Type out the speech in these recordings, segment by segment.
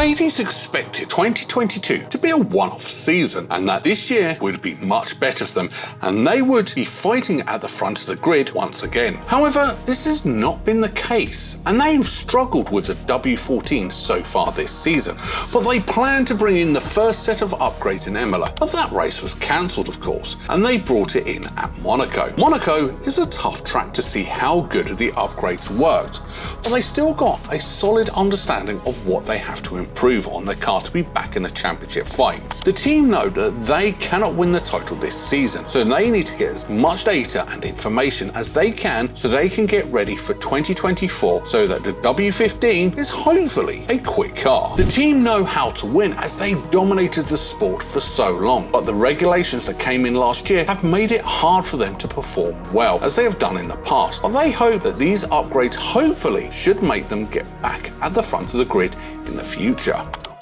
Mercedes expected 2022 to be a one-off season, and that this year would be much better for them, and they would be fighting at the front of the grid once again. However, this has not been the case, and they've struggled with the W14 so far this season, but they plan to bring in the first set of upgrades in Imola, but that race was cancelled of course, and they brought it in at Monaco. Monaco is a tough track to see how good the upgrades worked, but they still got a solid understanding of what they have to improve on their car to be back in the championship fight. The team know that they cannot win the title this season, so they need to get as much data and information as they can so they can get ready for 2024 so that the W15 is hopefully a quick car. The team know how to win as they dominated the sport for so long, but the regulations that came in last year have made it hard for them to perform well as they have done in the past, but they hope that these upgrades hopefully should make them get back at the front of the grid in the future.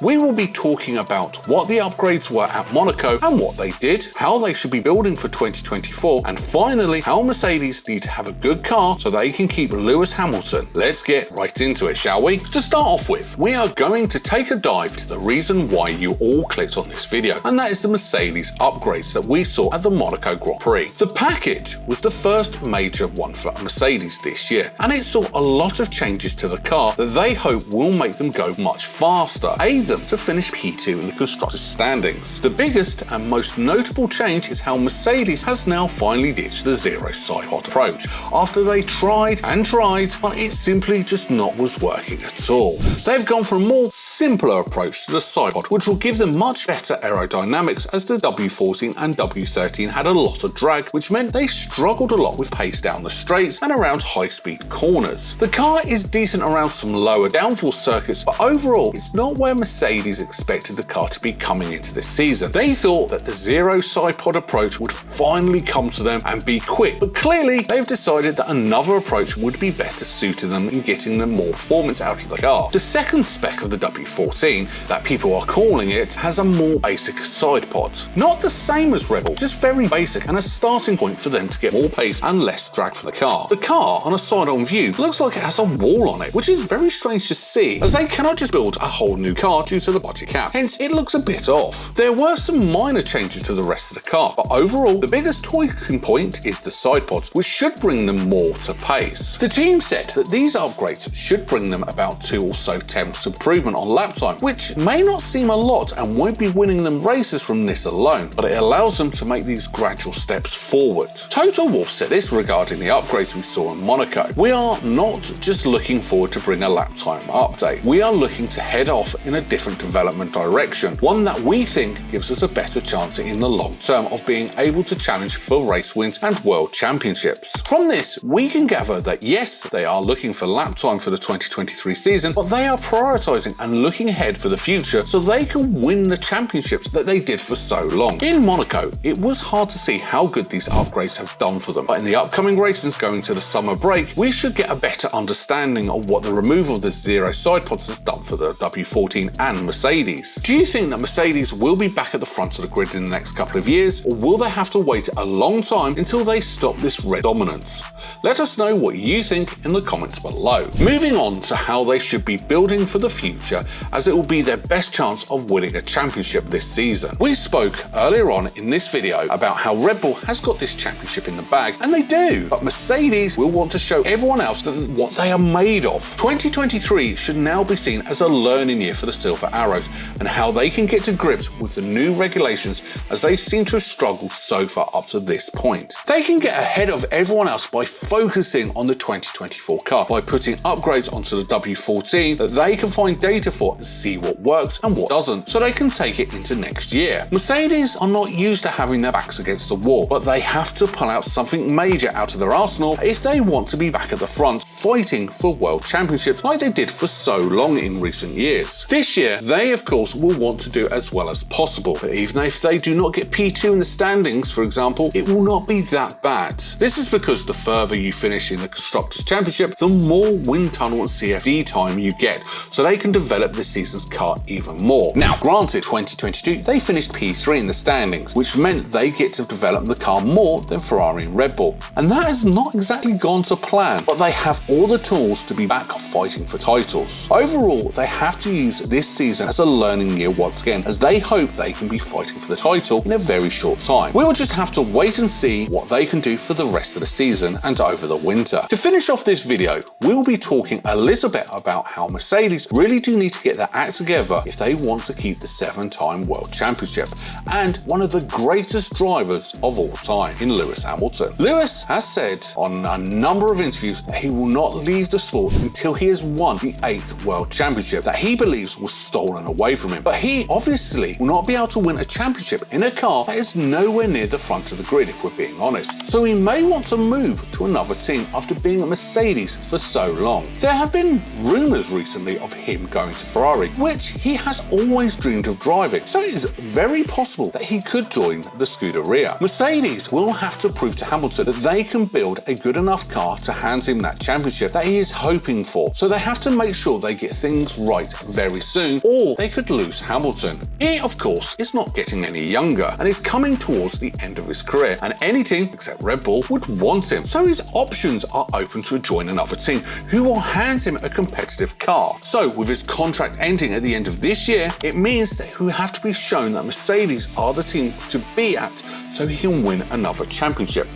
We will be talking about what the upgrades were at Monaco and what they did, how they should be building for 2024, and finally how Mercedes need to have a good car so they can keep Lewis Hamilton. Let's get right into it, shall we? To start off with, we are going to take a dive to the reason why you all clicked on this video, and that is the Mercedes upgrades that we saw at the Monaco Grand Prix. The package was the first major one for Mercedes this year, and it saw a lot of changes to the car that they hope will make them go much faster, aid them to finish P2 in the constructors' standings. The biggest and most notable change is how Mercedes has now finally ditched the zero side pod approach, after they tried and tried, but it simply just not was working at all. They've gone for a more simpler approach to the side pod, which will give them much better aerodynamics, as the W14 and W13 had a lot of drag, which meant they struggled a lot with pace down the straights and around high-speed corners. The car is decent around some lower downforce circuits, but overall it's not where Mercedes expected the car to be coming into this season. They thought that the zero side pod approach would finally come to them and be quick, but clearly they've decided that another approach would be better suited them in getting them more performance out of the car. The second spec of the W14, that people are calling it, has a more basic side pod. Not the same as Red Bull, just very basic and a starting point for them to get more pace and less drag for the car. The car, on a side-on view, looks like it has a wall on it, which is very strange to see, as they cannot just build a whole new car due to the budget cap, hence it looks a bit off. There were some minor changes to the rest of the car, but overall the biggest talking point is the side pods, which should bring them more to pace. The team said that these upgrades should bring them about 2 or so tenths improvement on lap time, which may not seem a lot and won't be winning them races from this alone, but it allows them to make these gradual steps forward. Total Wolf said this regarding the upgrades we saw in Monaco: "We are not just looking forward to bring a lap time update, we are looking to head off in a different development direction, one that we think gives us a better chance in the long term of being able to challenge for race wins and world championships." From this, we can gather that yes, they are looking for lap time for the 2023 season, but they are prioritizing and looking ahead for the future so they can win the championships that they did for so long. In Monaco, it was hard to see how good these upgrades have done for them, but in the upcoming races going to the summer break, we should get a better understanding of what the removal of the zero side pods has done for the W14 and Mercedes. Do you think that Mercedes will be back at the front of the grid in the next couple of years, or will they have to wait a long time until they stop this red dominance? Let us know what you think in the comments below. Moving on to how they should be building for the future, as it will be their best chance of winning a championship this season. We spoke earlier on in this video about how Red Bull has got this championship in the bag, and they do, but Mercedes will want to show everyone else that what they are made of. 2023 should now be seen as a learning year for the Silver Arrows and how they can get to grips with the new regulations, as they seem to have struggled so far up to this point. They can get ahead of everyone else by focusing on the 2024 car, by putting upgrades onto the W14 that they can find data for and see what works and what doesn't, so they can take it into next year. Mercedes are not used to having their backs against the wall, but they have to pull out something major out of their arsenal if they want to be back at the front fighting for world championships like they did for so long in recent years. This year, they of course will want to do as well as possible, but even if they do not get P2 in the standings, for example, it will not be that bad. This is because the further you finish in the Constructors' Championship, the more wind tunnel and CFD time you get, so they can develop this season's car even more. Now, granted, 2022 they finished P3 in the standings, which meant they get to develop the car more than Ferrari and Red Bull, and that has not exactly gone to plan, but they have all the tools to be back fighting for titles. Overall, they have to use this season as a learning year once again, as they hope they can be fighting for the title in a very short time. We will just have to wait and see what they can do for the rest of the season and over the winter. To finish off this video, we'll be talking a little bit about how Mercedes really do need to get their act together if they want to keep the 7-time World Championship, and one of the greatest drivers of all time in Lewis Hamilton. Lewis has said on a number of interviews that he will not leave the sport until he has won the 8th World Championship that he believes was stolen away from him. But he obviously will not be able to win a championship in a car that is nowhere near the front of the grid, if we're being honest. So he may want to move to another team after being at Mercedes for so long. There have been rumours recently of him going to Ferrari, which he has always dreamed of driving, so it is very possible that he could join the Scuderia. Mercedes will have to prove to Hamilton that they can build a good enough car to hand him that championship that he is hoping for, so they have to make sure they get things right very soon, or they could lose Hamilton. He, of course, is not getting any younger and is coming towards the end of his career, and any team except Red Bull would want him, so his options are open to join another team who will hand him a competitive car. So with his contract ending at the end of this year, it means that he will have to be shown that Mercedes are the team to be at so he can win another championship.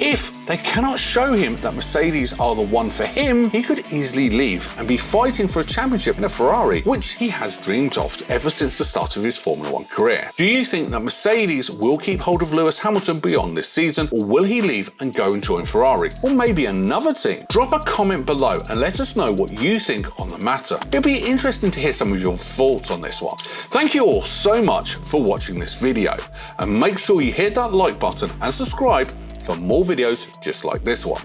If they cannot show him that Mercedes are the one for him, he could easily leave and be fighting for a championship in a Ferrari, which he has dreamed of ever since the start of his Formula 1 career. Do you think that Mercedes will keep hold of Lewis Hamilton beyond this season, or will he leave and go and join Ferrari, or maybe another team? Drop a comment below and let us know what you think on the matter. It'll be interesting to hear some of your thoughts on this one. Thank you all so much for watching this video, and make sure you hit that like button and subscribe for more videos just like this one.